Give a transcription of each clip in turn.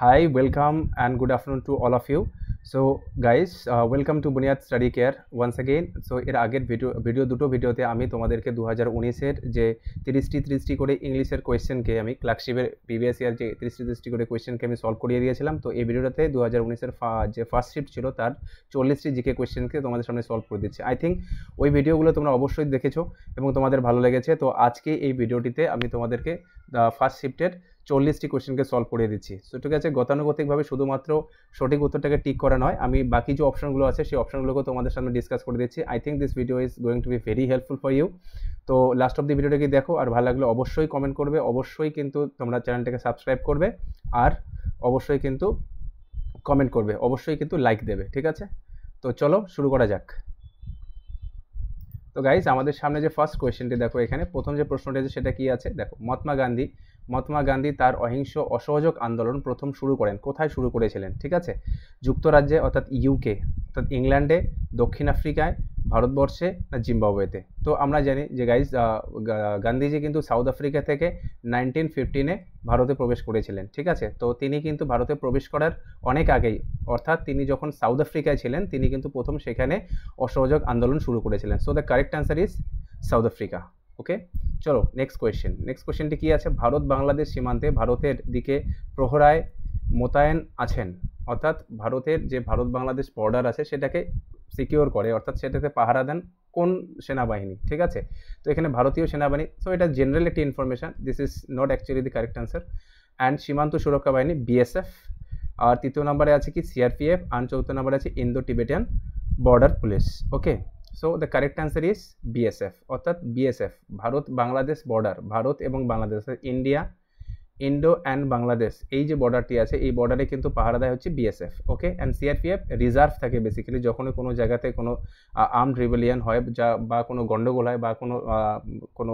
Hi, welcome and good afternoon to all of you. So guys, welcome to Bunyad Study Care once again. So এর আগের দুটো ভিডিওতে আমি তোমাদেরকে 2019-এর যে 30টি করে ইংলিশের কোয়েশ্চেনকে আমি ক্লার্কশিপের প্রিভিয়াস ইয়ার যে 30টি করে কোয়েশ্চেনকে আমি সলভ করিয়ে দিয়েছিলাম। তো এই ভিডিওটাতে 2019-এর যে ফার্স্ট শিফট ছিল তার 40টি জিকে কোয়েশ্চেনকে তোমাদের সামনে সলভ করে দিচ্ছি। আই থিঙ্ক ওই ভিডিওগুলো তোমরা অবশ্যই দেখেছো এবং তোমাদের ভালো লেগেছে। তো আজকে এই ভিডিওটিতে আমি তোমাদেরকে ফার্স্ট শিফটের 40টি কোয়েশ্চেনকে সলভ করে দিচ্ছি। সো ঠিক আছে, গতানুগতিকভাবে শুধুমাত্র সঠিক উত্তরটাকে টিক করা নয়, আমি বাকি যে অপশনগুলো আছে সেই অপশনগুলোকে তোমাদের সামনে ডিসকাস করে দিচ্ছি। I think this video is going to be very helpful for you. তো লাস্ট অফ দি ভিডিওটাকে দেখো, আর ভালো লাগলে অবশ্যই কমেন্ট করবে, অবশ্যই কিন্তু তোমরা চ্যানেলটাকে সাবস্ক্রাইব করবে, আর অবশ্যই কিন্তু কমেন্ট করবে, অবশ্যই কিন্তু লাইক দেবে। ঠিক আছে, তো চলো শুরু করা যাক। তো গাইজ, আমাদের সামনে যে ফার্স্ট কোয়েশ্চেনটি দেখো, এখানে প্রথম যে প্রশ্নটি আছে সেটা কি আছে দেখো। মহাত্মা গান্ধী তার অহিংস অসহযোগ আন্দোলন প্রথম শুরু করেন কোথায় শুরু করেছিলেন? ঠিক আছে, যুক্তরাজ্যে অর্থাৎ ইউকে, অর্থাৎ ইংল্যান্ডে, দক্ষিণ আফ্রিকায়, ভারতবর্ষে না জিম্বাবুয়েতে? তো আমরা জানি যে গাইজ, গান্ধীজি কিন্তু সাউথ আফ্রিকা থেকে 1915-এ ভারতে প্রবেশ করেছিলেন। ঠিক আছে, তো তিনি কিন্তু ভারতে প্রবেশ করার অনেক আগেই, অর্থাৎ তিনি যখন সাউথ আফ্রিকায় ছিলেন তিনি কিন্তু প্রথম সেখানে অসহযোগ আন্দোলন শুরু করেছিলেন। So the correct answer is South Africa. Okay, চলো নেক্সট কোয়েশ্চেনটি কি আছে? ভারত বাংলাদেশ সীমান্তে ভারতের দিকে প্রহরায় মোতায়েন আছেন, অর্থাৎ ভারতের যে ভারত বাংলাদেশ বর্ডার আছে সেটাকে সিকিউর করে, অর্থাৎ সেটাতে পাহারা দেন কোন সেনাবাহিনী? ঠিক আছে, তো এখানে ভারতীয় সেনাবাহিনী। সো এটা জেনারেল একটি information, this is not actually the correct answer. And সীমান্ত সুরক্ষা বাহিনী বিএসএফ, আর তৃতীয় নম্বরে আছে কি সিআরপিএফ, আর চতুর্থ নম্বরে আছে Indo Tibetan border police. Okay, so the correct answer is BSF, অর্থাৎ বিএসএফ ভারত বাংলাদেশ বর্ডার, ভারত এবং বাংলাদেশ, ইন্ডো অ্যান্ড বাংলাদেশ, এই যে বর্ডারটি আছে এই বর্ডারে কিন্তু পাহারা দেয় হচ্ছে BSF. Okay, and CRPF reserve থাকে বেসিক্যালি, যখনই কোনো জায়গাতে কোনো আর্মড রিবেলিয়ান হয় বা কোনো গন্ডগোল হয় বা কোনো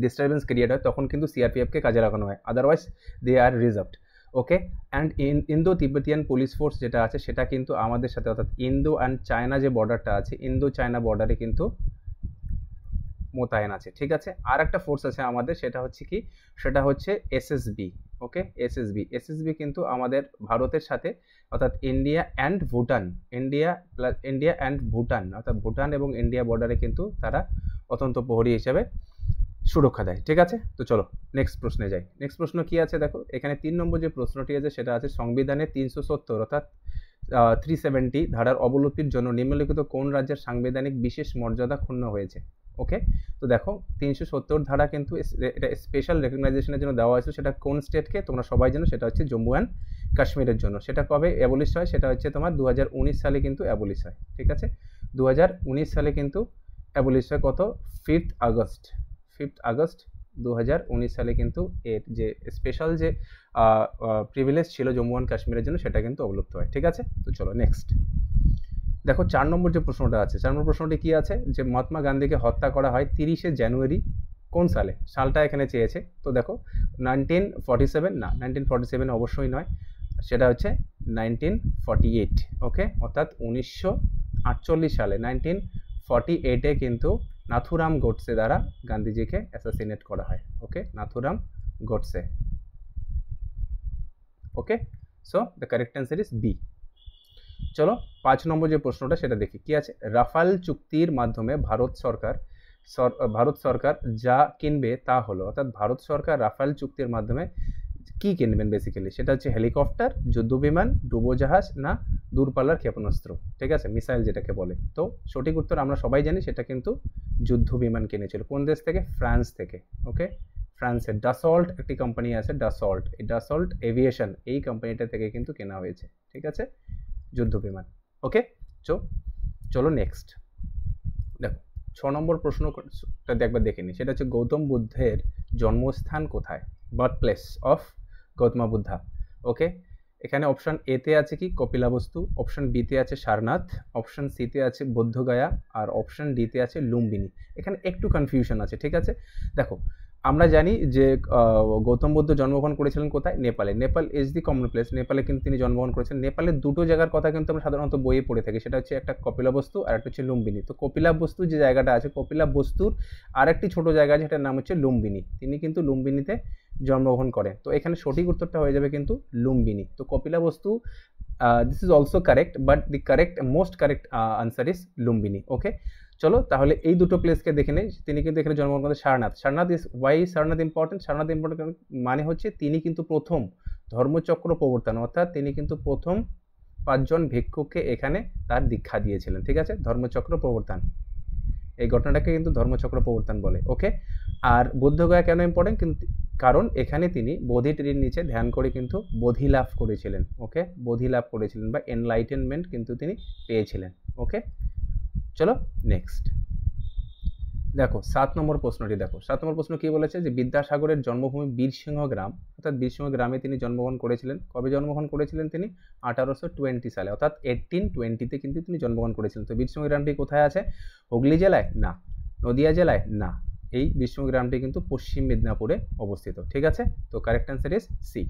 ডিস্টারবেন্স ক্রিয়েট হয়, তখন কিন্তু সিআরপিএফকে কাজে লাগানো হয়, otherwise they are reserved. Okay, and Indo Tibetan police force যেটা আছে সেটা কিন্তু আমাদের সাথে, অর্থাৎ ইন্দো অ্যান্ড চায়না যে বর্ডারটা আছে, ইন্দো চায়না বর্ডারে কিন্তু মোতায়েন আছে। ঠিক আছে, আর একটা ফোর্স আছে আমাদের, সেটা হচ্ছে এসএসবি। ওকে, এসএসবি কিন্তু আমাদের ভারতের সাথে, অর্থাৎ ইন্ডিয়া অ্যান্ড ভুটান, অর্থাৎ ভুটান এবং ইন্ডিয়া বর্ডারে কিন্তু তারা অত্যন্ত প্রহরী হিসেবে সুরক্ষা দেয়। ঠিক আছে, তো চলো নেক্সট প্রশ্নে যাই। নেক্সট প্রশ্ন কি আছে দেখো, এখানে 3 নম্বর যে প্রশ্নটি আছে সেটা আছে সংবিধানের 370 অর্থাৎ 370 ধারার অবলুপ্তির জন্য নিম্নলিখিত কোন রাজ্যের সাংবিধানিক বিশেষ মর্যাদা ক্ষুণ্ণ হয়েছে? ওকে, তো দেখো 370 ধারা কিন্তু এটা স্পেশাল রেকগনাইজেশনের জন্য দেওয়া হয়েছে। সেটা কোন স্টেটকে তোমরা সবাই জানো, সেটা হচ্ছে জম্মু অ্যান্ড কাশ্মীরের জন্য। সেটা কবে অ্যাবলিশ হয়? সেটা হচ্ছে তোমার 2019 সালে কিন্তু অ্যাবলিশ হয়। ঠিক আছে, 2019 সালে কিন্তু অ্যাবলিশ হয়। কত? 5th আগস্ট 2019 সালে কিন্তু এর যে স্পেশাল যে প্রিভিলেজ ছিল জম্মু অ্যান্ড কাশ্মীরের জন্য সেটা কিন্তু অবলুপ্ত হয়। ঠিক আছে, তো চলো নেক্সট দেখো 4 নম্বর যে প্রশ্নটা আছে। 4 নম্বর প্রশ্নটি কি আছে, যে মহাত্মা গান্ধীকে হত্যা করা হয় 30শে জানুয়ারি কোন সালে? সালটা এখানে চেয়েছে। তো দেখো 1947 না, 1947 অবশ্যই নয়, সেটা হচ্ছে 1948। ওকে, অর্থাৎ 1948 সালে 1948-এ কিন্তু নাথুরাম গোডসে দ্বারা গান্ধীজিকে অ্যাসাসিনেট করা হয়। Okay, Nathuram Godse. Okay, so the correct answer is B. চলো 5 নম্বর যে প্রশ্নটা সেটা দেখি কি আছে। রাফাল চুক্তির মাধ্যমে ভারত সরকার যা কিনবে তা হলো, অর্থাৎ ভারত সরকার রাফাল চুক্তির মাধ্যমে কি কিনবেন বেসিক্যালি? সেটা হচ্ছে হেলিকপ্টার, যুদ্ধবিমান, ডুবোজাহাজ না দূরপাল্লার ক্ষেপণাস্ত্র? ঠিক আছে, মিসাইল যেটাকে বলে। তো সঠিক উত্তর আমরা সবাই জানি, সেটা কিন্তু যুদ্ধবিমান কিনেছিল। কোন দেশ থেকে? ফ্রান্স থেকে। ওকে, ফ্রান্সের ডাসল্ট একটি কোম্পানি আছে, ডাসল্ট এভিয়েশন, এই কোম্পানিটা থেকে কিন্তু কেনা হয়েছে। ঠিক আছে, যুদ্ধবিমান। ওকে, চলো নেক্সট দেখো 6 নম্বর প্রশ্নটা দেখে নিই। সেটা হচ্ছে গৌতম বুদ্ধের জন্মস্থান কোথায়? Birth place of Gautam Buddha. Okay, এখানে অপশন এতে আছে কি কপিলাবস্তু, অপশন বিতে আছে সারনাথ, অপশন সিতে আছে বৌদ্ধগয়া, আর অপশন ডিতে আছে লুম্বিনী। এখানে একটু কনফিউশন আছে। ঠিক আছে, দেখো আমরা জানি যে গৌতম বুদ্ধ জন্মগ্রহণ করেছিলেন কোথায়? নেপালে। Nepal is the common place, নেপালে কিন্তু তিনি জন্মগ্রহণ করেছেন। নেপালের দুটো জায়গার কথা কিন্তু আমরা সাধারণত বইয়ে পড়ে থাকি, সেটা হচ্ছে একটা কপিলাবস্তু আর একটা হচ্ছে লুম্বিনী। তো কপিলাবস্তু যে জায়গাটা আছে, কপিলাবস্তুর আর একটি ছোটো জায়গা আছে, সেটার নাম হচ্ছে লুম্বিনী। তিনি কিন্তু লুম্বিনীতে জন্মগ্রহণ করেন? তো এখানে সঠিক উত্তরটা হয়ে যাবে কিন্তু লুম্বিনী। তো Kapilavastu, this is also correct, but the most correct answer is Lumbini. Okay, চলো তাহলে এই দুটো প্লেসকে দেখে নেই। তিনি কিন্তু এখানে জন্মগ্রহণ করেন Sarnath. Sarnath is Y Sarnath important? Sarnath important মানে হচ্ছে তিনি কিন্তু প্রথম ধর্মচক্র প্রবর্তন, অর্থাৎ তিনি কিন্তু প্রথম 5 জন ভিক্ষুককে এখানে তার দীক্ষা দিয়েছিলেন। ঠিক আছে, ধর্মচক্র প্রবর্তন, এই ঘটনাটাকে কিন্তু ধর্মচক্র প্রবর্তন বলে। ওকে, আর বুদ্ধগয়া কেন ইম্পর্টেন্ট? কিন্তু কারণ এখানে তিনি বোধি ট্রির নিচে ধ্যান করে কিন্তু বোধি লাভ করেছিলেন। ওকে, বোধি লাভ করেছিলেন বা এনলাইটেনমেন্ট কিন্তু তিনি পেয়েছিলেন। ওকে, চলো নেক্সট দেখো 7 নম্বর প্রশ্নটি। দেখো 7 নম্বর প্রশ্ন কি বলেছে, যে বিদ্যাসাগরের জন্মভূমি বীরসিংহ গ্রাম, অর্থাৎ বীরসিংহ গ্রামে তিনি জন্মগ্রহণ করেছিলেন। কবে জন্মগ্রহণ করেছিলেন তিনি? 1820 সালে, অর্থাৎ 1820-তে কিন্তু তিনি জন্মগ্রহণ করেছিলেন। তো বীরসিংহ গ্রামটি কোথায় আছে? হুগলি জেলায়? না। নদিয়া জেলায়? না। এই বীরসিংহ গ্রামটি কিন্তু পশ্চিম মেদিনীপুরে অবস্থিত। ঠিক আছে, তো correct answer is C.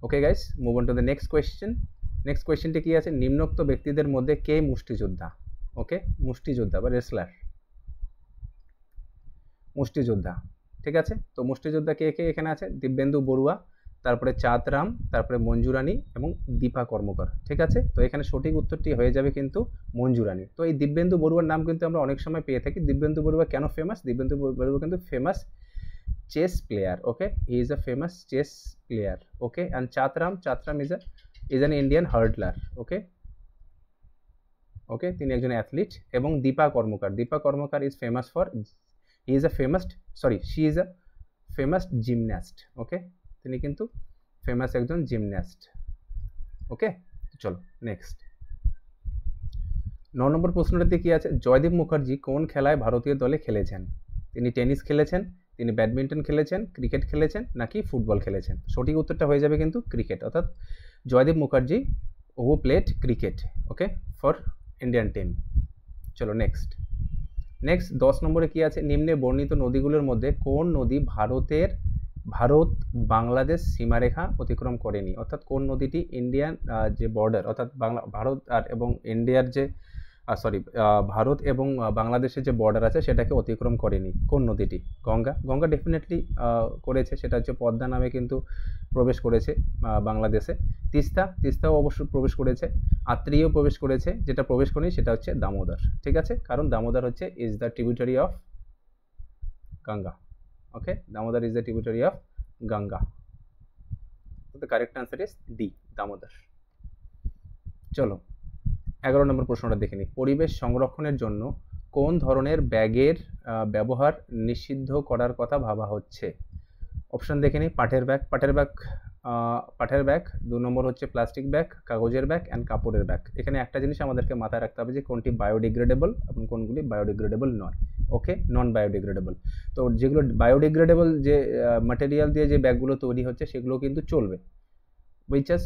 Okay guys, move on to the next question. Next কোয়েশ্চেনটি কি আছে, নিম্নোক্ত ব্যক্তিদের মধ্যে কে মুষ্টিযোদ্ধা? ওকে, মুষ্টিযোদ্ধা বা রেসলার, মুষ্টিযোদ্ধা। ঠিক আছে, তো মুষ্টিযোদ্ধা কে কে এখানে আছে? দিব্যেন্দু বড়ুয়া, তারপরে চাঁদরাম, তারপরে মঞ্জুরানী এবং দীপা কর্মকার। ঠিক আছে, তো এখানে সঠিক উত্তরটি হয়ে যাবে কিন্তু মঞ্জুরানী। তো এই দিব্যেন্দু বড়ুয়ার নাম কিন্তু আমরা অনেক সময় পেয়ে থাকি। দিব্যেন্দু বড়ুয়া কেন ফেমাস? দিব্যেন্দু বড়ুয়া কিন্তু famous chess player. Okay, he is a famous chess player. Okay, and Chandram is an Indian hurdler. Okay, okay, তিনি একজন অ্যাথলিট। এবং Dipa Karmakar is famous for, he is a famous, sorry, she is a famous gymnast. ওকে, তিনি কিন্তু famous একজন gymnast. ওকে, চলো next 9 নম্বর প্রশ্নটাতে কি আছে, জয়দীপ মুখার্জি কোন খেলায় ভারতীয় দলে খেলেছেন? তিনি টেনিস খেলেছেন, তিনি ব্যাডমিন্টন খেলেছেন, ক্রিকেট খেলেছেন, নাকি ফুটবল খেলেছেন? সঠিক উত্তরটা হয়ে যাবে কিন্তু ক্রিকেট, অর্থাৎ জয়দীপ মুখার্জি হু played cricket. Okay, for Indian team. চলো নেক্সট 10 নম্বরে কি আছে, নিম্নে বর্ণিত নদীগুলোর মধ্যে কোন নদী ভারত বাংলাদেশ সীমারেখা অতিক্রম করেনি? অর্থাৎ কোন নদীটি ইন্ডিয়ান যে বর্ডার, অর্থাৎ ভারত আর এবং ইন্ডিয়ার যে ভারত এবং বাংলাদেশের যে বর্ডার আছে সেটাকে অতিক্রম করেনি? কোন নদীটি? গঙ্গা ডেফিনেটলি করেছে, সেটা হচ্ছে পদ্মা নামে কিন্তু প্রবেশ করেছে বাংলাদেশে। তিস্তাও অবশ্য প্রবেশ করেছে, আত্রেয়ও প্রবেশ করেছে, যেটা প্রবেশ করেনি সেটা হচ্ছে দামোদর। ঠিক আছে, কারণ দামোদর হচ্ছে is the tributary of Ganga. Okay, Damodar is the tributary of Ganga. The correct answer is D, Damodar. চলো 11 নম্বর প্রশ্নটা দেখে নিই। পরিবেশ সংরক্ষণের জন্য কোন ধরনের ব্যাগের ব্যবহার নিষিদ্ধ করার কথা ভাবা হচ্ছে? অপশন দেখে নিই, পাটের ব্যাগ, 2 নম্বর হচ্ছে প্লাস্টিক ব্যাগ, কাগজের ব্যাগ অ্যান্ড কাপড়ের ব্যাগ। এখানে একটা জিনিস আমাদেরকে মাথায় রাখতে হবে যে কোনটি বায়োডিগ্রেডেবল এবং কোনগুলি বায়োডিগ্রেডেবল নয়। ওকে, নন বায়োডিগ্রেডেবল। তো যেগুলো বায়োডিগ্রেডেবল যে ম্যাটেরিয়াল দিয়ে যে ব্যাগগুলো তৈরি হচ্ছে সেগুলো কিন্তু চলবে, which is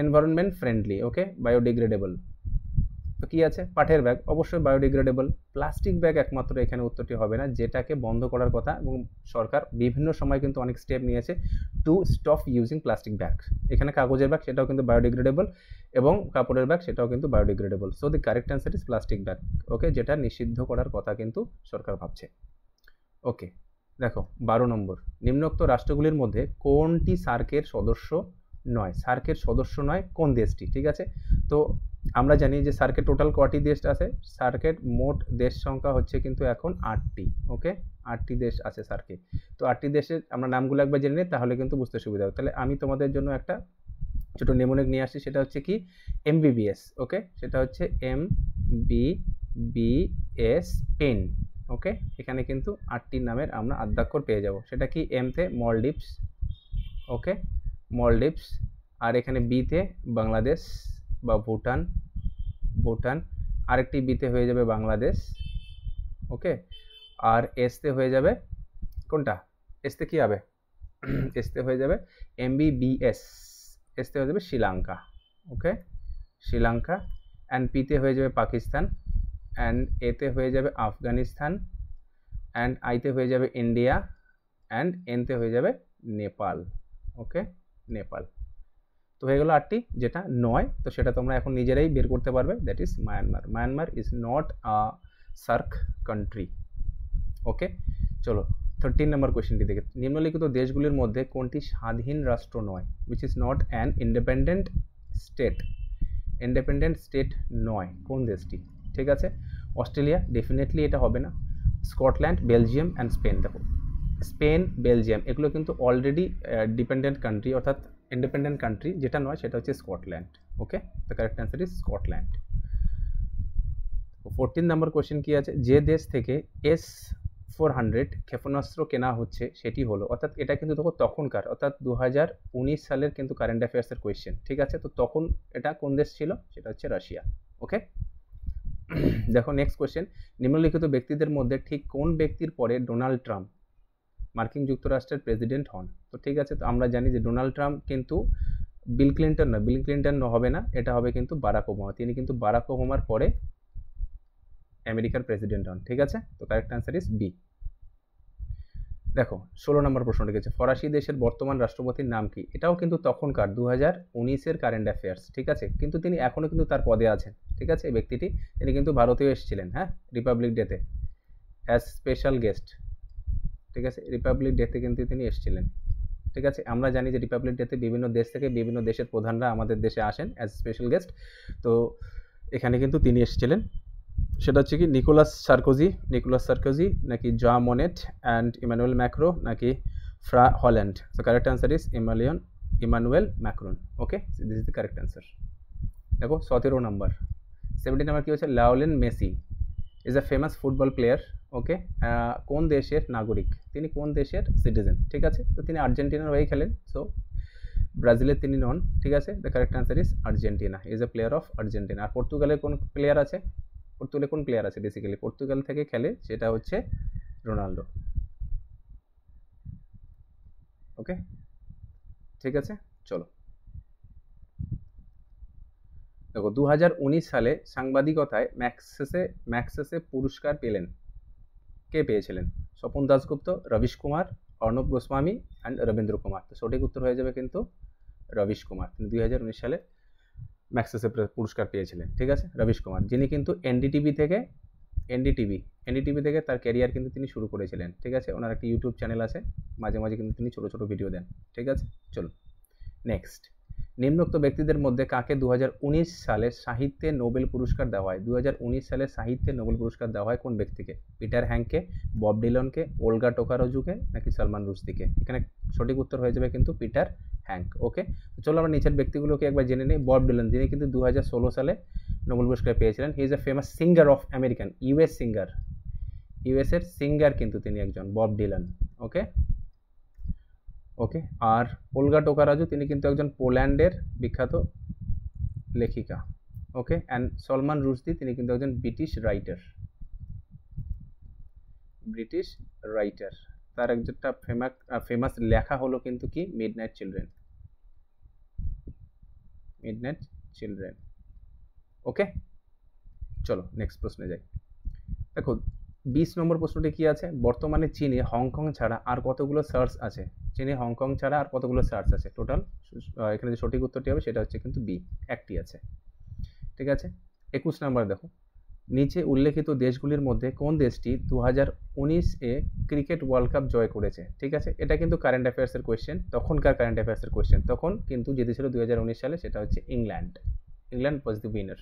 environment friendly. Okay, biodegradable. তো কি আছে, পাটের ব্যাগ অবশ্যই বায়োডিগ্রেডেবল। প্লাস্টিক ব্যাগ একমাত্র এখানে উত্তরটি হবে না, যেটাকে বন্ধ করার কথা, এবং সরকার বিভিন্ন সময় কিন্তু অনেক স্টেপ নিয়েছে to stop using plastic bag. এখানে কাগজের ব্যাগ সেটাও কিন্তু বায়োডিগ্রেডেবল, এবং কাপড়ের ব্যাগ সেটাও কিন্তু biodegradable. So the correct answer is plastic bag. Okay, যেটা নিষিদ্ধ করার কথা কিন্তু সরকার ভাবছে। ওকে, দেখো 12 নম্বর, নিম্নোক্ত রাষ্ট্রগুলির মধ্যে কোনটি সার্কের সদস্য নয়? কোন দেশটি? ঠিক আছে, তো আমরা জানি যে সার্কের টোটাল কয়টি দেশ আছে? সার্কের মোট দেশ সংখ্যা হচ্ছে কিন্তু এখন 8টি। ওকে, 8টি দেশ আছে সার্কে। তো 8টি দেশের আমরা নামগুলো একবার জেনে নিই, তাহলে কিন্তু বুঝতে সুবিধা হবে। তাহলে আমি তোমাদের জন্য একটা ছোট নেমোনিক নিয়ে আসছি, সেটা হচ্ছে কি MBBS। ওকে, সেটা হচ্ছে MBBS পেন। ওকে, এখানে কিন্তু 8টি নামের আমরা আদ্যাক্ষর পেয়ে যাব। সেটা কি, এমতে মলদ্বীপস। ওকে, মলদ্বীপস। আর এখানে বিতে বাংলাদেশ বা ভুটান, আরেকটি বিতে হয়ে যাবে বাংলাদেশ। ওকে, আর এসতে হয়ে যাবে কোনটা? এসতে কি হবে? এসতে হয়ে যাবে MBBS, এসতে হয়ে যাবে শ্রীলঙ্কা। ওকে, শ্রীলঙ্কা। অ্যান্ড পিতে হয়ে যাবে পাকিস্তান, অ্যান্ড এতে হয়ে যাবে আফগানিস্তান, অ্যান্ড আইতে হয়ে যাবে ইন্ডিয়া, অ্যান্ড এনতে হয়ে যাবে নেপাল। ওকে, নেপাল। তো হয়ে গেল 8টি। যেটা নয়, তো সেটা তোমরা এখন নিজেরাই বের করতে পারবে, that is Myanmar is not a SAARC country. Okay, চলো 13 নম্বর কোয়েশ্চেনটি দেখে, নিম্নলিখিত দেশগুলির মধ্যে কোনটি স্বাধীন রাষ্ট্র নয়, which is not an independent state. Independent state নয় কোন দেশটি? ঠিক আছে, অস্ট্রেলিয়া, ডেফিনেটলি এটা হবে না। Scotland, Belgium and Spain. দেখো স্পেন, বেলজিয়াম এগুলো কিন্তু অলরেডি ডিপেন্ডেন্ট কান্ট্রি অর্থাৎ ইন্ডিপেন্ডেন্ট কান্ট্রি। যেটা নয় সেটা হচ্ছে Scotland. Okay, the correct answer is Scotland. 14 number question কি আছে, যে দেশ থেকে S-400 ক্ষেপণাস্ত্র কেনা হচ্ছে সেটি হলো, অর্থাৎ এটা কিন্তু তখনকার অর্থাৎ 2019 সালের কিন্তু কারেন্ট অ্যাফেয়ার্সের কোয়েশ্চেন। ঠিক আছে, তো তখন এটা কোন দেশ ছিল? সেটা হচ্ছে রাশিয়া। ওকে, দেখো নেক্সট কোয়েশ্চেন, নিম্নলিখিত ব্যক্তিদের মধ্যে ঠিক কোন ব্যক্তির পরে ডোনাল্ড ট্রাম্প মার্কিন যুক্তরাষ্ট্রের প্রেসিডেন্ট হন? তো ঠিক আছে, তো আমরা জানি যে ডোনাল্ড ট্রাম্প কিন্তু বিল ক্লিন্টন না, বিল ক্লিন্টন হবে না, এটা হবে কিন্তু বারাক ওবামা। তিনি কিন্তু বারাক ওবামার পরে আমেরিকার প্রেসিডেন্ট হন। ঠিক আছে, তো কারেক্ট অ্যান্সার ইজ বি। দেখো 16 নম্বর প্রশ্ন লিখেছে, ফরাসি দেশের বর্তমান রাষ্ট্রপতির নাম কি? এটাও কিন্তু তখনকার 2019-এর কারেন্ট অ্যাফেয়ার্স। ঠিক আছে, কিন্তু তিনি এখনও কিন্তু তার পদে আছেন। ঠিক আছে, এই ব্যক্তিটি তিনি কিন্তু ভারতেও এসেছিলেন, হ্যাঁ, রিপাবলিক ডেতে অ্যাজ স্পেশাল গেস্ট। ঠিক আছে, রিপাবলিক ডেতে কিন্তু তিনি এসেছিলেন। ঠিক আছে, আমরা জানি যে রিপাবলিক ডেতে বিভিন্ন দেশ থেকে বিভিন্ন দেশের প্রধানরা আমাদের দেশে আসেন অ্যাজ স্পেশাল গেস্ট। তো এখানে কিন্তু তিনি এসেছিলেন। সেটা হচ্ছে কি নিকোলাস সার্কোজি নাকি জা মনেট অ্যান্ড ইমানুয়েল ম্যাক্রো নাকি François Hollande. So correct answer is Emmanuel Macron. Okay, this is the correct answer. দেখো 17 নম্বর, 17 নম্বর কি হচ্ছে, Lionel Messi is a famous football player. Okay, কোন দেশের নাগরিক? তিনি কোন দেশের সিটিজেন? ঠিক আছে, তো তিনি আর্জেন্টিনার হয়ে খেলেন, সো ব্রাজিলের তিনি নন। ঠিক আছে, the correct answer is Argentina, is a player of Argentina. আর পর্তুগালের কোন প্লেয়ার আছে? পর্তুগালে কোন প্লেয়ার আছে? বেসিক্যালি পর্তুগাল থেকে খেলে, সেটা হচ্ছে রোনাল্ডো। ওকে, ঠিক আছে, চলো দেখো 2019 সালে সাংবাদিকতায় ম্যাক্সেসে পুরস্কার পেলেন, কে পেয়েছিলেন? Swapan Dasgupta, rubbish Kumar, Arnab Goswami and Rabindra Kumar. তো সঠিক উত্তর হয়ে যাবে কিন্তু রবিশ কুমার। তিনি 2019 সালে ম্যাক্সেসে পুরস্কার পেয়েছিলেন। ঠিক আছে, রবিশ কুমার, যিনি কিন্তু এনডিটিভি থেকে তার ক্যারিয়ার কিন্তু তিনি শুরু করেছিলেন। ঠিক আছে, ওনার একটা ইউটিউব চ্যানেল আছে, মাঝে মাঝে কিন্তু তিনি ছোটো ছোটো ভিডিও দেন। ঠিক আছে, চলুন নেক্সট, নিম্নোক্ত ব্যক্তিদের মধ্যে কাকে 2019 সালে সাহিত্যে নোবেল পুরস্কার দেওয়া হয়? 2019 সালে সাহিত্যে নোবেল পুরস্কার দেওয়া হয় কোন ব্যক্তিকে? পিটার হ্যাঙ্ককে, বব ডিলনকে, ওলগা টোকারজুকে নাকি সালমান রুশদিকে? এখানে সঠিক উত্তর হয়ে যাবে কিন্তু পিটার হ্যাঙ্ক। ওকে, তো চলো আমরা নিচের ব্যক্তিগুলোকে একবার জেনে নিই। বব ডিলন, যিনি কিন্তু 2016 সালে নোবেল পুরস্কার পেয়েছিলেন। He is a famous singer of American, US এর সিঙ্গার কিন্তু তিনি একজন, বব ডিলন। ওকে, আর ওলগা টোকারাজু, তিনি কিন্তু একজন পোল্যান্ডের বিখ্যাত লেখিকা। ওকে, অ্যান্ড সলমান রুশদি, তিনি কিন্তু একজন ব্রিটিশ রাইটার। তার একটা ফেমাস লেখা হলো কিন্তু কি মিডনাইট চিলড্রেন। ওকে, চলো নেক্সট প্রশ্নে যাই। দেখো 20 নম্বর প্রশ্নটি কি আছে, বর্তমানে চীনে হংকং ছাড়া আর কতগুলো সার্চ আছে? চীনে হংকং ছাড়া আর কতগুলো সার্চ আছে টোটাল? এখানে যে সঠিক উত্তরটি হবে সেটা হচ্ছে কিন্তু বি, একটি আছে। ঠিক আছে, 21 নম্বর দেখো, নিচে উল্লেখিত দেশগুলির মধ্যে কোন দেশটি 2019-এ ক্রিকেট ওয়ার্ল্ড কাপ জয় করেছে? ঠিক আছে, এটা কিন্তু কারেন্ট অ্যাফেয়ার্সের কোয়েশ্চেন, তখনকার কারেন্ট অ্যাফেয়ার্সের কোয়েশ্চেন। তখন কিন্তু জিতেছিল 2019 সালে, সেটা হচ্ছে England was the winner.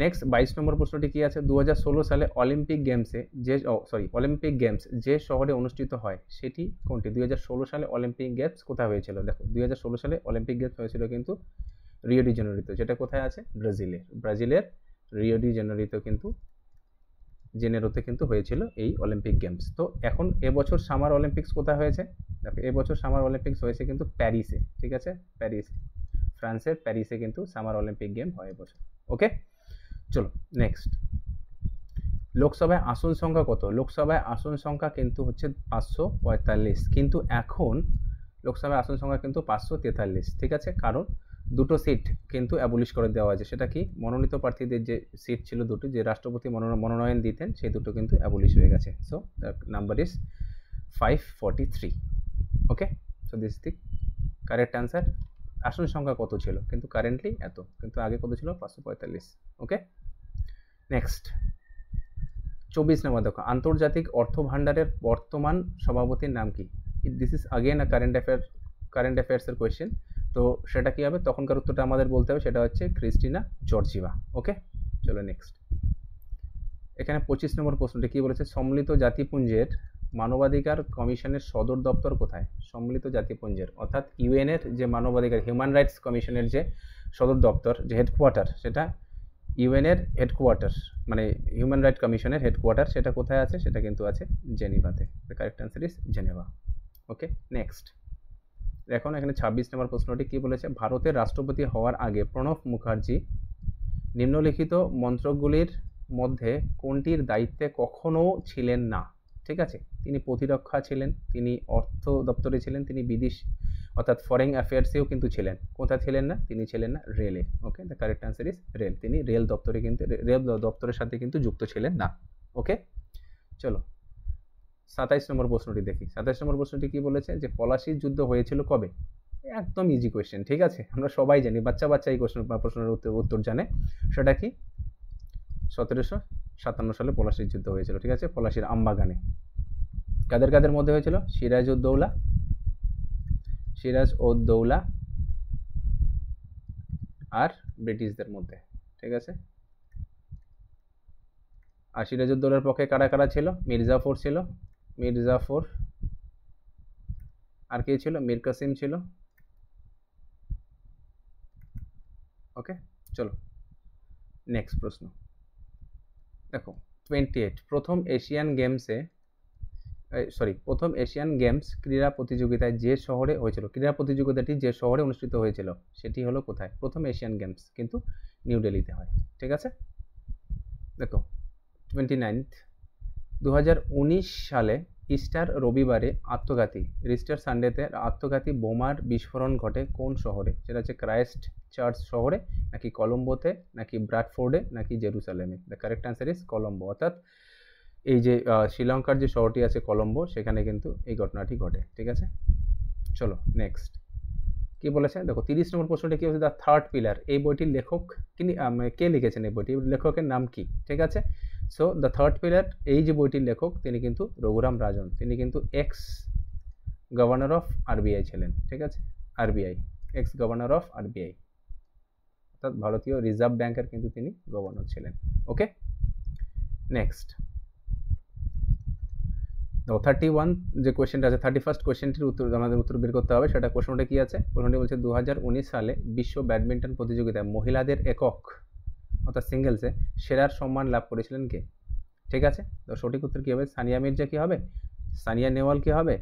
Next 22 নম্বর প্রশ্নটি কি আছে, 2016 সালে অলিম্পিক গেমস যে শহরে অনুষ্ঠিত হয় সেটি কোনটি? 2016 সালে অলিম্পিক গেমস কোথায় হয়েছিল? দেখো 2016 সালে অলিম্পিক গেমস হয়েছিল কিন্তু রিও ডি জেনেরিতো, যেটা কোথায় আছে? ব্রাজিলের রিও ডি জেনেরোতে কিন্তু হয়েছিল এই অলিম্পিক গেমস। তো এখন এবছর সামার অলিম্পিক্স কোথায় হয়েছে? দেখো এবছর সামার অলিম্পিক্স হয়েছে কিন্তু প্যারিসে। ঠিক আছে, ফ্রান্সের প্যারিসে কিন্তু সামার অলিম্পিক গেম হয় এবছর। ওকে, চলো নেক্সট, লোকসভায় আসন সংখ্যা কত? লোকসভায় আসন সংখ্যা কিন্তু হচ্ছে 545, কিন্তু এখন লোকসভায় আসন সংখ্যা কিন্তু 543। ঠিক আছে, কারণ দুটো সিট কিন্তু অ্যাবলিশ করে দেওয়া হয়েছে। সেটা কি? মনোনীত প্রার্থীদের যে সিট ছিল দুটো, যে রাষ্ট্রপতি মনোনয়ন দিতেন, সেই দুটো কিন্তু অ্যাবলিশ হয়ে গেছে। So the number is 543। Okay, so this is the correct answer. আসন সংখ্যা কত ছিল? কিন্তু কারেন্টলি এত, কিন্তু আগে কত ছিল? 545। ওকে, নেক্সট 24 নম্বর দেখো, আন্তর্জাতিক অর্থ ভাণ্ডারের বর্তমান সভাপতির নাম কি? This is again a current অ্যাফেয়ার্সের কোয়েশ্চেন। তো সেটা কি হবে, তখনকার উত্তরটা আমাদের বলতে হবে, সেটা হচ্ছে ক্রিস্টিনা জর্জিভা। ওকে, চলো নেক্সট। এখানে 25 নম্বর প্রশ্নটি কি বলেছে, সম্মিলিত জাতিপুঞ্জের মানবাধিকার কমিশনের সদর দপ্তর কোথায়? সম্মিলিত জাতিপুঞ্জের অর্থাৎ ইউএনের যে মানবাধিকার হিউম্যান রাইটস কমিশনের যে সদর দপ্তর, যে হেডকোয়ার্টার, সেটা ইউএনের হেডকোয়ার্টার, মানে হিউম্যান রাইট কমিশনের হেডকোয়ার্টার, সেটা কোথায় আছে? সেটা কিন্তু আছে জেনিভাতে। The correct answer is Geneva. Okay, next. এখন এখানে 26 নম্বর প্রশ্নটি কি বলেছে, ভারতের রাষ্ট্রপতি হওয়ার আগে প্রণব মুখার্জি নিম্নলিখিত মন্ত্রকগুলির মধ্যে কোনটির দায়িত্বে কখনো ছিলেন না? ঠিক আছে, তিনি প্রতিরক্ষা ছিলেন, তিনি অর্থ দপ্তরে ছিলেন, তিনি বিদেশ অর্থাৎ ফরেন অ্যাফেয়ার্সেও কিন্তু ছিলেন। কোথায় ছিলেন না? তিনি ছিলেন না রেলে। Okay, the correct answer is rail. তিনি রেল দপ্তরে কিন্তু রেল দপ্তরের সাথে কিন্তু যুক্ত ছিলেন না। ওকে, চলো 27 নম্বর প্রশ্নটি দেখি। 27 নম্বর প্রশ্নটি কি বলেছে, যে পলাশির যুদ্ধ হয়েছিল কবে? একদম ইজি কোয়েশ্চেন, ঠিক আছে, আমরা সবাই জানি, বাচ্চা এই প্রশ্নের উত্তর জানে। সেটা কি? 1757 সালে পলাশির যুদ্ধ হয়েছিল, ঠিক আছে, পলাশির আমবাগানে। কাদের মধ্যে হয়েছিল? সিরাজ উদ দৌলা আর ব্রিটিশদের মধ্যে, ঠিক আছে। আর সিরাজ উদ দৌলার পক্ষে কারা ছিল? মির্জাফর ছিল, আর কে ছিল? মীর কাসিম ছিল। ওকে, চলো নেক্সট প্রশ্ন দেখো। 28 প্রথম এশিয়ান গেমস ক্রীড়া প্রতিযোগিতায় যে শহরে হয়েছিল, ক্রীড়া প্রতিযোগিতাটি যে শহরে অনুষ্ঠিত হয়েছিল সেটি হলো কোথায়? প্রথম এশিয়ান গেমস কিন্তু নিউ দিল্লিতে হয়, ঠিক আছে। দেখো 29 2019 সালে ইস্টার রবিবারে ইস্টার সানডেতে আত্মঘাতী বোমার বিস্ফোরণ ঘটে কোন শহরে? সেটা হচ্ছে ক্রাইস্ট চার্চ শহরে, নাকি কলম্বোতে, নাকি ব্রাডফোর্ডে, নাকি জেরুসালেমে? The correct answer is Colombo. অর্থাৎ এই যে শ্রীলঙ্কার যে শহরটি আছে কলম্বো, সেখানে কিন্তু এই ঘটনাটি ঘটে, ঠিক আছে। চলো নেক্সট কি বলেছে দেখো। 30 নম্বর প্রশ্নটা কি হচ্ছে, দ্য থার্ড পিলার এই বইটির লেখক কে লিখেছেন? এই বইটি লেখকের নাম কি? ঠিক আছে, সো দ্য থার্ড পিলার এই যে বইটির লেখক, তিনি কিন্তু রঘুরাম রাজন। তিনি কিন্তু এক্স গভর্নর অফ আরবিআই ছিলেন, ঠিক আছে, এক্স গভর্নর অফ আরবিআই, অর্থাৎ ভারতীয় রিজার্ভ ব্যাংকের কিন্তু তিনি গভর্নর ছিলেন। ওকে, নেক্সট 31 যে কোয়েশ্চেনটা আছে, 31st কোয়েশ্চেনটির আমাদের উত্তর বের করতে হবে। সেটা প্রশ্নটা কি আছে? প্রশ্নটি বলছে 2019 সালে বিশ্ব ব্যাডমিন্টন প্রতিযোগিতায় মহিলাদের একক অর্থাৎ সিঙ্গেলসে সেরার সম্মান লাভ করেছিলেন কে? ঠিক আছে, তো সঠিক উত্তর কি হবে? সানিয়া মির্জা কি হবে, সানিয়া নেওয়াল কি হবে,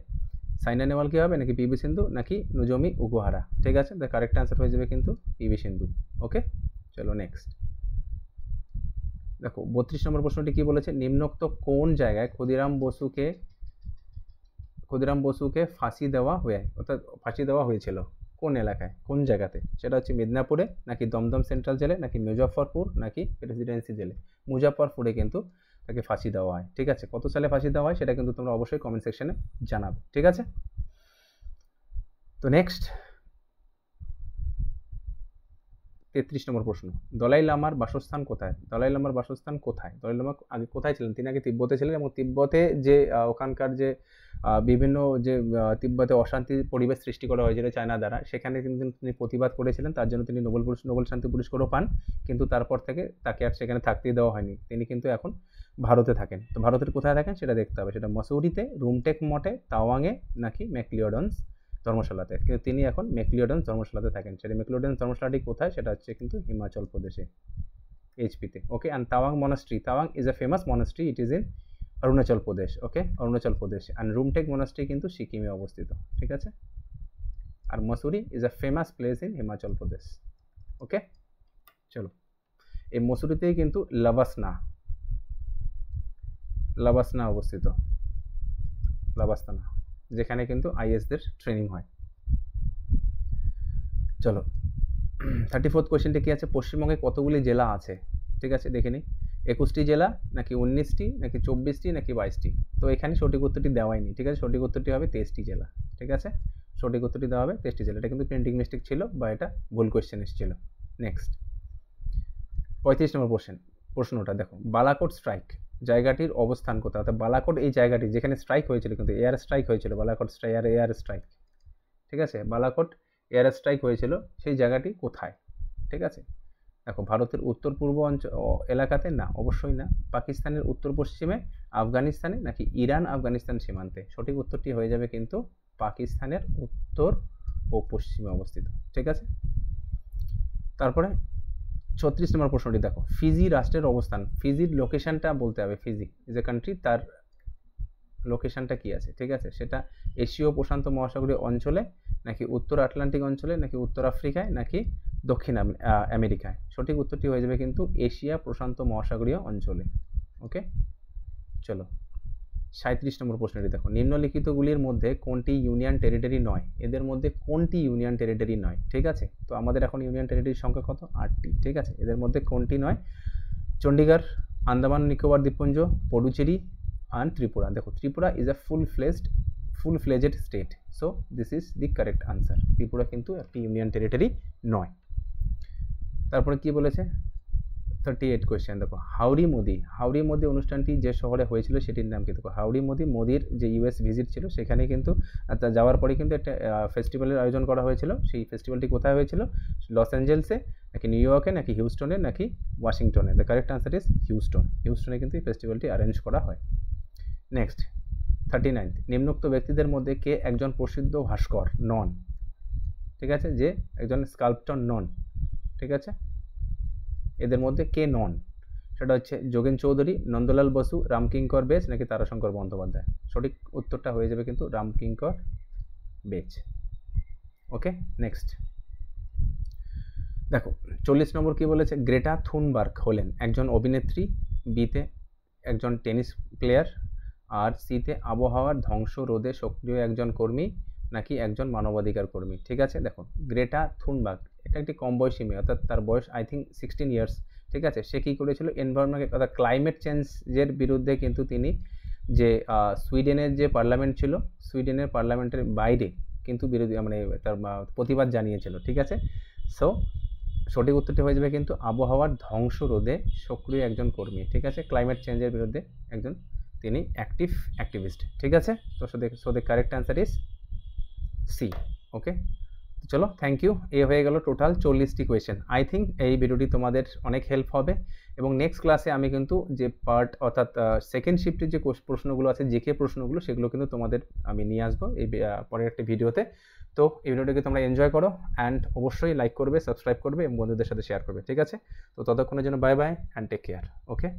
সাইনা নেওয়াল কি হবে, নাকি পিভি সিন্ধু, নাকি নোজোমি ওকুহারা? ঠিক আছে, দ্য কারেক্ট অ্যান্সার হয়ে যাবে কিন্তু পিভি সিন্ধু। ওকে, চলো নেক্সট দেখো। 32 নম্বর প্রশ্নটি কি বলেছে, নিম্নোক্ত কোন জায়গায় ক্ষুদিরাম বসুকে ফাঁসি দেওয়া হয়েছিল? কোন এলাকায়, কোন জায়গাতে? সেটা হচ্ছে মিদনাপুরে, নাকি দমদম সেন্ট্রাল জেলে, নাকি মুজফ্ফরপুর, নাকি প্রেসিডেন্সি জেলে? মুজফ্ফরপুরে কিন্তু তাকে ফাঁসি দেওয়া হয়, ঠিক আছে। কত সালে ফাঁসি দেওয়া হয় সেটা কিন্তু তোমরা অবশ্যই কমেন্ট সেকশনে জানাবে, ঠিক আছে। তো নেক্সট 33 নম্বর প্রশ্ন, দলাই লামার বাসস্থান কোথায়? দলাই লামা আগে কোথায় ছিলেন? তিনি আগে তিব্বতে ছিলেন, এবং তিব্বতে যে ওখানকার যে বিভিন্ন যে তিব্বতে অশান্তির পরিবেশ সৃষ্টি করা হয়েছিল চায়না দ্বারা, সেখানে কিন্তু তিনি প্রতিবাদ করেছিলেন। তার জন্য তিনি নোবেল শান্তি পুরস্কারও পান, কিন্তু তারপর থেকে তাকে আর সেখানে থাকতেই দেওয়া হয়নি। তিনি কিন্তু এখন ভারতে থাকেন। তো ভারতের কোথায় থাকেন সেটা দেখতে হবে, সেটা মসৌরিতে, রুমটেক মঠে, তাওয়াংয়ে, নাকি ম্যাকলিওডন্স ধর্মশালাতে। কিন্তু তিনি এখন ম্যাকলিওডন্স ধর্মশালাতে থাকেন। সেটা ম্যাকলিওডন্স ধর্মশালাটি কোথায়? সেটা হচ্ছে কিন্তু হিমাচল প্রদেশে, এইচপিতে। Okay, and Tawang is a famous monastery, it is in Arunachal Pradesh. Okay, Arunachal Pradesh. And Rumtek monastery কিন্তু সিকিমে অবস্থিত, ঠিক আছে। আর Mussoorie is a famous place in Himachal Pradesh. Okay, চলো, এই মসুরিতেই কিন্তু লাবাসনা অবস্থিত, লাবাস্তানা, যেখানে কিন্তু আইএসদের ট্রেনিং হয়। চলো 34th কোয়েশ্চেনটি কি আছে, পশ্চিমবঙ্গে কতগুলি জেলা আছে? ঠিক আছে, দেখে নিই। 21টি জেলা, নাকি 19টি, নাকি 24টি, নাকি 22টি? তো এখানে সঠিক উত্তরটি দেওয়াই, ঠিক আছে। সঠিক উত্তরটি হবে 23টি জেলা, ঠিক আছে। সঠিক উত্তরটি দেওয়া হবে 23টি জেলা। এটা কিন্তু প্রিন্টিং মিস্টেক ছিল, বা এটা ভুল কোয়েশ্চেন এসেছিল। নেক্সট 35 নম্বর প্রশ্নটা দেখো, বালাকোট স্ট্রাইক জায়গাটির অবস্থান কোথায়, অর্থাৎ বালাকোট এই জায়গাটি যেখানে স্ট্রাইক হয়েছিল, কিন্তু এয়ার স্ট্রাইক হয়েছিল, বালাকোট এয়ার স্ট্রাইক, ঠিক আছে, বালাকোট এয়ার স্ট্রাইক হয়েছিল, সেই জায়গাটি কোথায়, ঠিক আছে। দেখো ভারতের উত্তর পূর্ব অঞ্চল এলাকাতে না, অবশ্যই না। পাকিস্তানের উত্তর পশ্চিমে, আফগানিস্তানে, নাকি ইরান আফগানিস্তান সীমান্তে? সঠিক উত্তরটি হয়ে যাবে কিন্তু পাকিস্তানের উত্তর ও পশ্চিমে অবস্থিত, ঠিক আছে। তারপরে 36 নম্বর প্রশ্নটি দেখো, ফিজি রাষ্ট্রের অবস্থান, ফিজির লোকেশনটা বলতে হবে। ফিজি ইজ এ কান্ট্রি, তার লোকেশনটা কি আছে, ঠিক আছে, সেটা এশীয় প্রশান্ত মহাসাগরীয় অঞ্চলে, নাকি উত্তর আটলান্টিক অঞ্চলে, নাকি উত্তর আফ্রিকায়, নাকি দক্ষিণ আমেরিকায়? সঠিক উত্তরটি হয়ে যাবে কিন্তু এশিয়া প্রশান্ত মহাসাগরীয় অঞ্চলে। ওকে, চলো 37 নম্বর প্রশ্নটি দেখো, নিম্নলিখিতগুলির মধ্যে কোনটি ইউনিয়ন টেরিটরি নয়? এদের মধ্যে কোনটি ইউনিয়ন টেরিটরি নয়, ঠিক আছে। তো আমাদের এখন ইউনিয়ন টেরিটরির সংখ্যা কত? 8টি, ঠিক আছে। এদের মধ্যে কোনটি নয়? চণ্ডীগড়, আন্দামান নিকোবর দ্বীপপুঞ্জ, পডুচেরি and Tripura. দেখো Tripura is a full fledged state, so this is the correct answer. Tripura কিন্তু একটি ইউনিয়ন টেরিটরি নয়। তারপরে কি বলেছে 38 কোয়েশ্চেন দেখো, হাওড়ি মোদি অনুষ্ঠানটি যে শহরে হয়েছিল সেটির নাম কি? দেখো হাওড়ি মোদির যে ইউএস ভিজিট ছিল সেখানে কিন্তু যাওয়ার পরে কিন্তু একটা ফেস্টিভ্যালের আয়োজন করা হয়েছিল। সেই ফেস্টিভ্যালটি কোথায় হয়েছিল? লস অ্যাঞ্জেলসে, নাকি নিউ ইয়র্কে, নাকি হিউস্টনে, নাকি ওয়াশিংটনে? দ্য কারেক্ট আনসার ইজ হিউস্টনে কিন্তু এই ফেস্টিভ্যালটি অ্যারেঞ্জ করা হয়। নেক্সট 39, নিম্নোক্ত ব্যক্তিদের মধ্যে কে একজন প্রসিদ্ধ ভাস্কর নন? ঠিক আছে, যে একজন স্কাল্পটর নন, ঠিক আছে, এদের মধ্যে কে নন? সেটা হচ্ছে যোগেন চৌধুরী, নন্দলাল বসু, রামকিঙ্কর বেজ, নাকি তারাশঙ্কর বন্দ্যোপাধ্যায়? সঠিক উত্তরটা হয়ে যাবে কিন্তু রামকিঙ্কর বেজ। ওকে, নেক্সট দেখো 40 নম্বর কি বলেছে, গ্রেটা থুনবার্গ হলেন একজন অভিনেত্রী, বিতে একজন টেনিস প্লেয়ার, আর সিতে আবহাওয়ার ধ্বংস রোধে সক্রিয় একজন কর্মী, নাকি একজন মানবাধিকার কর্মী? ঠিক আছে, দেখো গ্রেটা থুনবার্গ এটা একটি কম বয়সী মেয়ে, অর্থাৎ তার বয়স আই থিঙ্ক 16 ইয়ার্স, ঠিক আছে। সে কী করেছিল, এনভায়রনমেন্ট অর্থাৎ ক্লাইমেট চেঞ্জের বিরুদ্ধে কিন্তু তিনি যে সুইডেনের যে পার্লামেন্ট ছিল, সুইডেনের পার্লামেন্টের বাইরে কিন্তু বিরোধী মানে তার প্রতিবাদ জানিয়েছিল, ঠিক আছে। সো সঠিক উত্তরটি হয়ে যাবে কিন্তু আবহাওয়ার ধ্বংস রোধে সক্রিয় একজন কর্মী, ঠিক আছে, ক্লাইমেট চেঞ্জের বিরুদ্ধে একজন তিনি অ্যাক্টিভিস্ট, ঠিক আছে। তো so the correct answer is C. Okay, চলো থ্যাংক ইউ। এ হয়ে গেল টোটাল 40টি কোয়েশ্চেন। আই থিঙ্ক এই ভিডিওটি তোমাদের অনেক হেল্প হবে, এবং নেক্সট ক্লাসে আমি কিন্তু যে পার্ট অর্থাৎ সেকেন্ড শিফটের যে প্রশ্নগুলো আছে, জিকে প্রশ্নগুলো, সেগুলো কিন্তু তোমাদের আমি নিয়ে আসবো এই পরের একটা ভিডিওতে। তো এই ভিডিওটাকে তোমরা এনজয় করো, অ্যান্ড অবশ্যই লাইক করবে, সাবস্ক্রাইব করবে এবং বন্ধুদের সাথে শেয়ার করবে, ঠিক আছে। তো ততক্ষণের জন্য bye bye and take care. Okay.